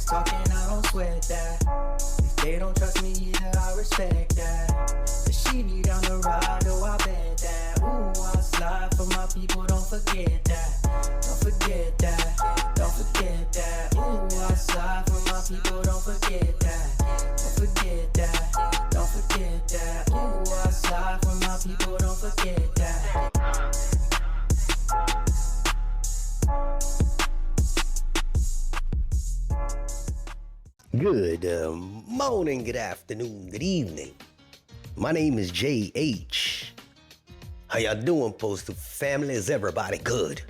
talking, I don't sweat that. If they don't trust me either, I respect that. But she need down the ride, oh, I bet that. Ooh, I slide for my people, don't forget that. Don't forget that, don't forget that. Ooh, I slide for my people, don't forget that. Don't forget that, don't forget that. Ooh, I slide for my people, don't forget that. Good morning, good afternoon, good evening. My name is JH. How y'all doing, Postal family? Is everybody good?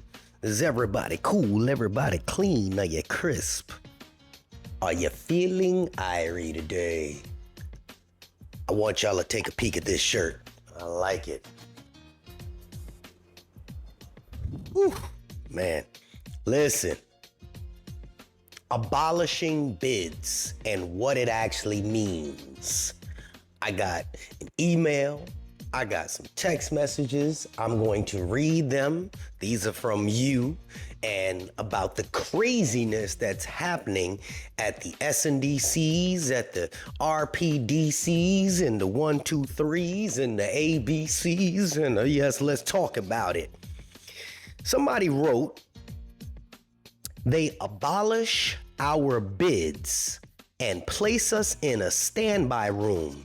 Is everybody cool? Everybody clean? Are you crisp? Are you feeling irie today? I want y'all to take a peek at this shirt. I like it. Whew, man, listen. Abolishing bids and what it actually means. I got an email. I got some text messages. I'm going to read them. These are from you and about the craziness that's happening at the SNDCs, at the RPDCs and the 123s and the ABCs. And yes, let's talk about it. Somebody wrote, they abolish our bids and place us in a standby room.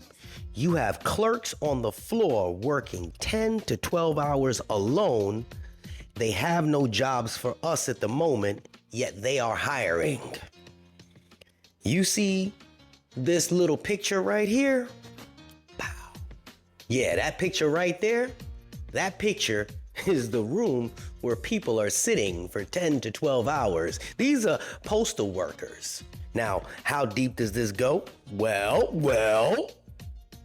You have clerks on the floor working 10 to 12 hours alone. They have no jobs for us at the moment, yet they are hiring. You see this little picture right here? Pow. Yeah, that picture right there, that picture is the room where people are sitting for 10 to 12 hours. These are postal workers. Now, how deep does this go? Well,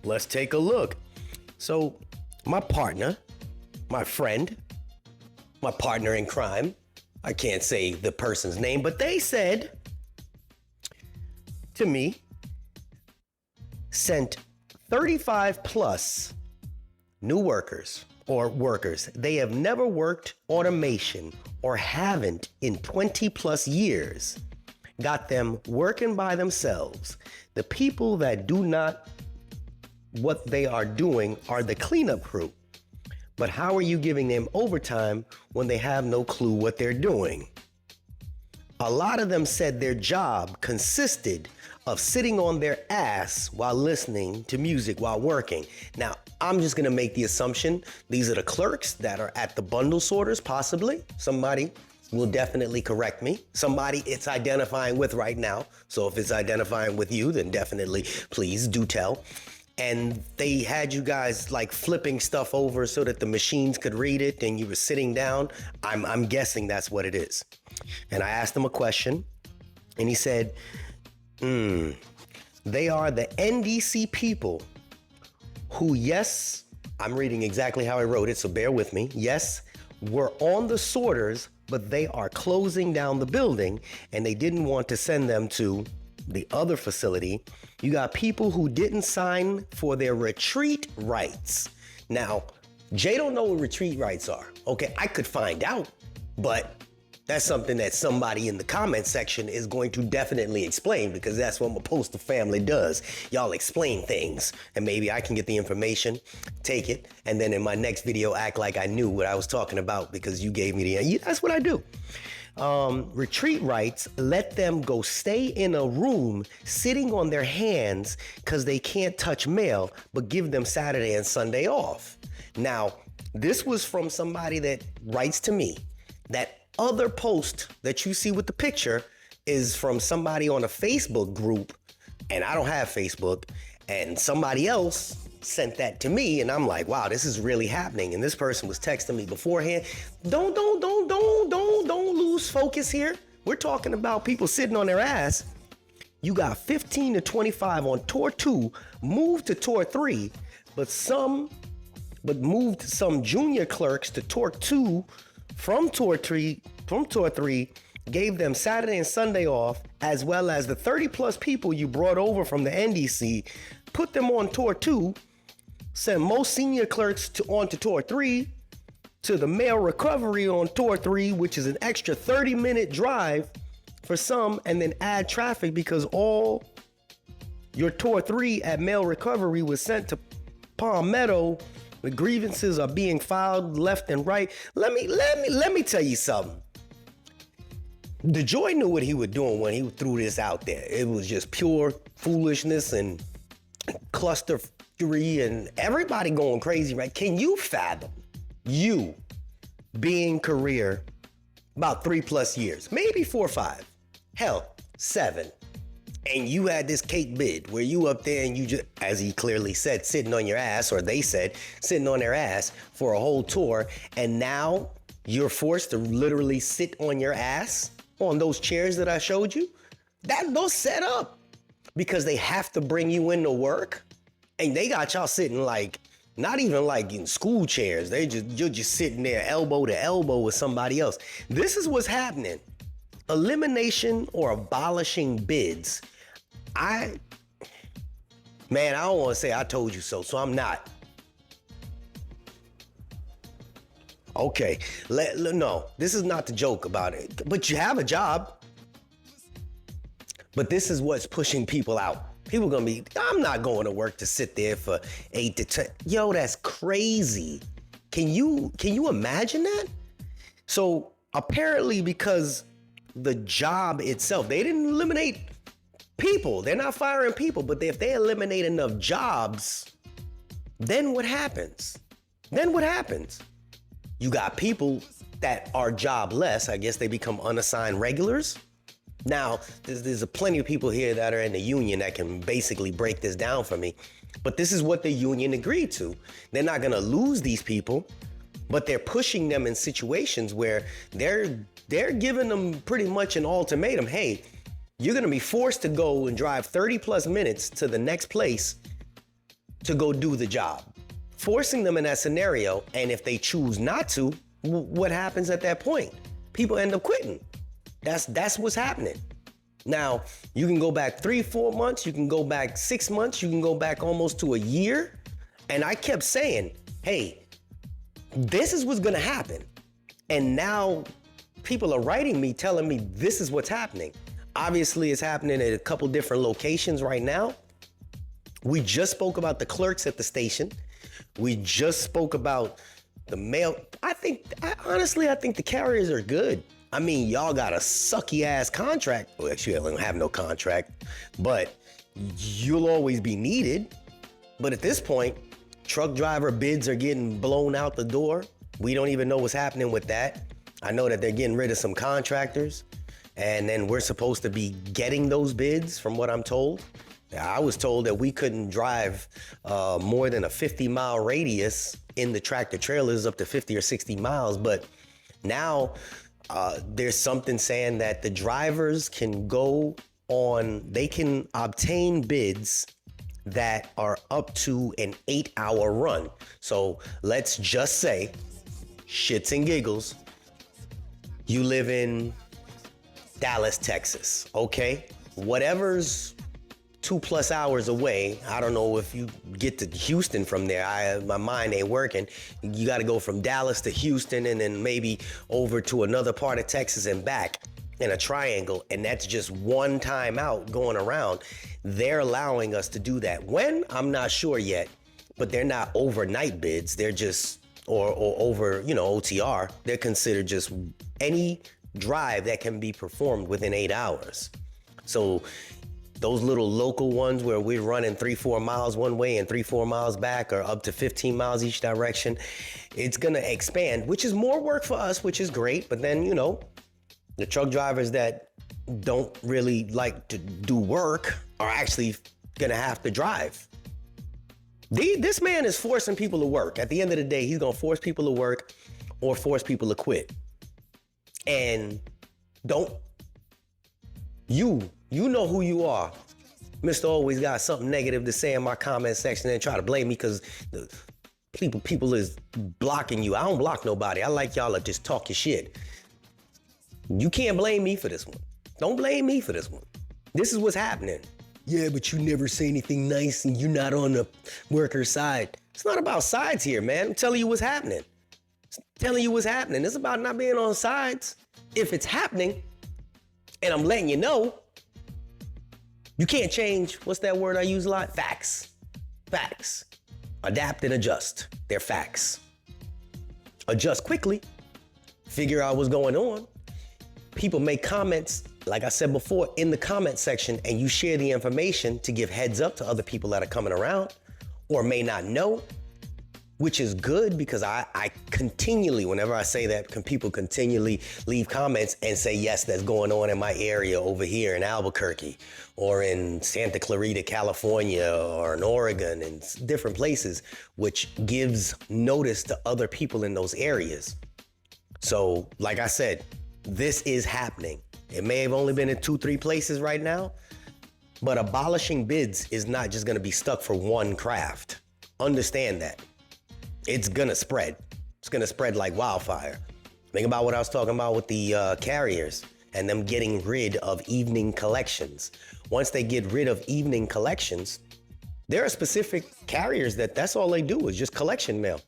let's take a look. So my partner, my friend, my partner in crime, I can't say the person's name, but they said to me, sent 35 plus new workers. Or workers. They have never worked automation or haven't in 20 plus years. Got them working by themselves. The people that do not what they are doing are the cleanup crew. But how are you giving them overtime when they have no clue what they're doing? A lot of them said their job consisted of sitting on their ass while listening to music while working. Now, I'm just gonna make the assumption these are the clerks that are at the bundle sorters, possibly. Somebody will definitely correct me. Somebody it's identifying with right now. So if it's identifying with you, then definitely please do tell. And they had you guys like flipping stuff over so that the machines could read it and you were sitting down. I'm guessing that's what it is. And I asked him a question and he said, they are the NDC people who, yes, I'm reading exactly how I wrote it, so bear with me. Yes, we're on the sorters, but they are closing down the building and they didn't want to send them to the other facility. You got people who didn't sign for their retreat rights. Now, Jay don't know what retreat rights are. Okay, I could find out, but that's something that somebody in the comment section is going to definitely explain because that's what my postal family does. Y'all explain things and maybe I can get the information, take it, and then in my next video act like I knew what I was talking about because you gave me the, that's what I do. Retreat rights let them go stay in a room sitting on their hands because they can't touch mail, but give them Saturday and Sunday off. Now, this was from somebody that writes to me. That other post that you see with the picture is from somebody on a Facebook group, and I don't have Facebook, and somebody else sent that to me, and I'm like, wow, this is really happening. And this person was texting me beforehand. Don't lose focus here. We're talking about people sitting on their ass. You got 15 to 25 on tour 2, moved to tour 3, but moved some junior clerks to tour 2 from tour 3, gave them Saturday and Sunday off, as well as the 30 plus people you brought over from the NDC, put them on tour 2, sent most senior clerks on to tour 3, to the mail recovery on tour 3, which is an extra 30-minute drive for some and then add traffic because all your tour 3 at mail recovery was sent to Palmetto. The grievances are being filed left and right. Let me tell you something. DeJoy knew what he was doing when he threw this out there. It was just pure foolishness and clusterfury and everybody going crazy, right? Can you fathom you being career about 3+ years, maybe 4 or 5, hell, 7, and you had this cake bid where you up there and you just, as he clearly said, sitting on your ass, or they said, sitting on their ass for a whole tour, and now you're forced to literally sit on your ass on those chairs that I showed you? Those set up because they have to bring you into work, and they got y'all sitting like, not even like in school chairs. You're just sitting there elbow to elbow with somebody else. This is what's happening. Elimination or abolishing bids. I don't want to say I told you so I'm not. Okay, no, this is not the joke about it. But you have a job. But this is what's pushing people out. People gonna be, I'm not going to work to sit there for 8 to 10. Yo, that's crazy. Can you imagine that? So apparently because the job itself, they didn't eliminate people. They're not firing people, but if they eliminate enough jobs, then what happens? You got people that are jobless. I guess they become unassigned regulars. Now, there's plenty of people here that are in the union that can basically break this down for me. But this is what the union agreed to. They're not going to lose these people, but they're pushing them in situations where they're giving them pretty much an ultimatum. Hey, you're going to be forced to go and drive 30+ minutes to the next place to go do the job. Forcing them in that scenario, and if they choose not to, what happens at that point? People end up quitting. That's what's happening. Now, you can go back 3-4 months, you can go back 6 months, you can go back almost to a year. And I kept saying, hey, this is what's gonna happen. And now people are writing me, telling me this is what's happening. Obviously, it's happening at a couple different locations right now. We just spoke about the clerks at the station. We just spoke about the mail. Honestly, I think the carriers are good. I mean, y'all got a sucky ass contract. Well, actually, I don't have no contract, but you'll always be needed. But at this point, truck driver bids are getting blown out the door. We don't even know what's happening with that. I know that they're getting rid of some contractors, and then we're supposed to be getting those bids from what I'm told. I was told that we couldn't drive more than a 50-mile radius in the tractor trailers up to 50 or 60 miles. But now there's something saying that the drivers can they can obtain bids that are up to an 8-hour run. So let's just say, shits and giggles, you live in Dallas, Texas, okay? Whatever's 2+ hours away. I don't know if you get to Houston from there. My mind ain't working. You got to go from Dallas to Houston and then maybe over to another part of Texas and back in a triangle. And that's just one time out going around. They're allowing us to do that. When? I'm not sure yet, but they're not overnight bids. They're just, or over, OTR. They're considered just any drive that can be performed within 8 hours. So those little local ones where we're running 3-4 miles one way and 3-4 miles back, or up to 15 miles each direction, it's gonna expand, which is more work for us, which is great. But then, the truck drivers that don't really like to do work are actually gonna have to drive. This man is forcing people to work. At the end of the day, he's gonna force people to work or force people to quit. And you know who you are. Mr. Always got something negative to say in my comment section and try to blame me because the people is blocking you. I don't block nobody. I like y'all to just talk your shit. You can't blame me for this one. Don't blame me for this one. This is what's happening. Yeah, but you never say anything nice and you're not on the worker's side. It's not about sides here, man. I'm telling you what's happening. It's about not being on sides. If it's happening, And I'm letting you know, you can't change, what's that word I use a lot? Facts. Facts. Adapt and adjust. They're facts. Adjust quickly. Figure out what's going on. People make comments, like I said before, in the comment section, and you share the information to give heads up to other people that are coming around or may not know, which is good because I continually, whenever I say that, people continually leave comments and say, yes, that's going on in my area over here in Albuquerque or in Santa Clarita, California, or in Oregon and different places, which gives notice to other people in those areas. So, like I said, this is happening. It may have only been in 2-3 places right now, but abolishing bids is not just gonna be stuck for one craft. Understand that. It's gonna spread. It's gonna spread like wildfire. Think about what I was talking about with the carriers and them getting rid of evening collections. Once they get rid of evening collections, there are specific carriers that's all they do is just collection mail.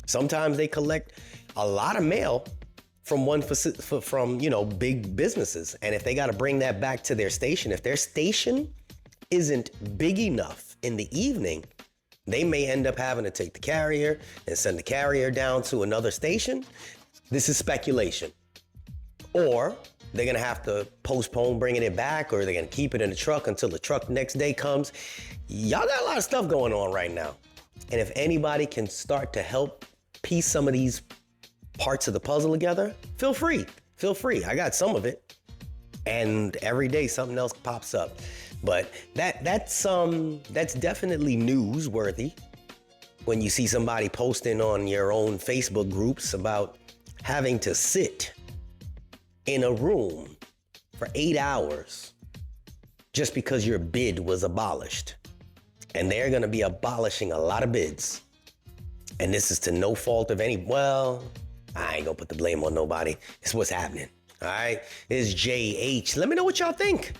Sometimes they collect a lot of mail from big businesses. And if they got to bring that back to their station, if their station isn't big enough in the evening, they may end up having to take the carrier and send the carrier down to another station. This is speculation. Or they're gonna have to postpone bringing it back, or they're gonna keep it in the truck until the truck next day comes. Y'all got a lot of stuff going on right now. And if anybody can start to help piece some of these parts of the puzzle together, feel free. I got some of it. And every day something else pops up. But that's definitely newsworthy when you see somebody posting on your own Facebook groups about having to sit in a room for 8 hours just because your bid was abolished. And they're gonna be abolishing a lot of bids. And this is to no fault of any, well, I ain't gonna put the blame on nobody. It's what's happening, all right? It's JH. Let me know what y'all think.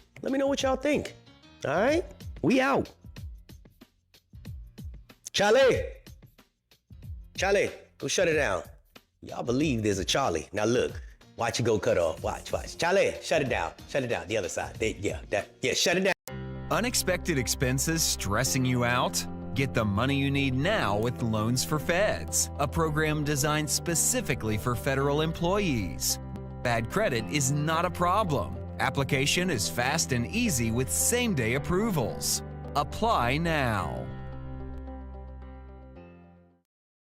All right, we out. Charlie, go shut it down. Y'all believe there's a Charlie. Now look, watch it go cut off. Watch. Charlie, shut it down. The other side. Shut it down. Unexpected expenses stressing you out? Get the money you need now with Loans for Feds, a program designed specifically for federal employees. Bad credit is not a problem. Application is fast and easy with same-day approvals. Apply now.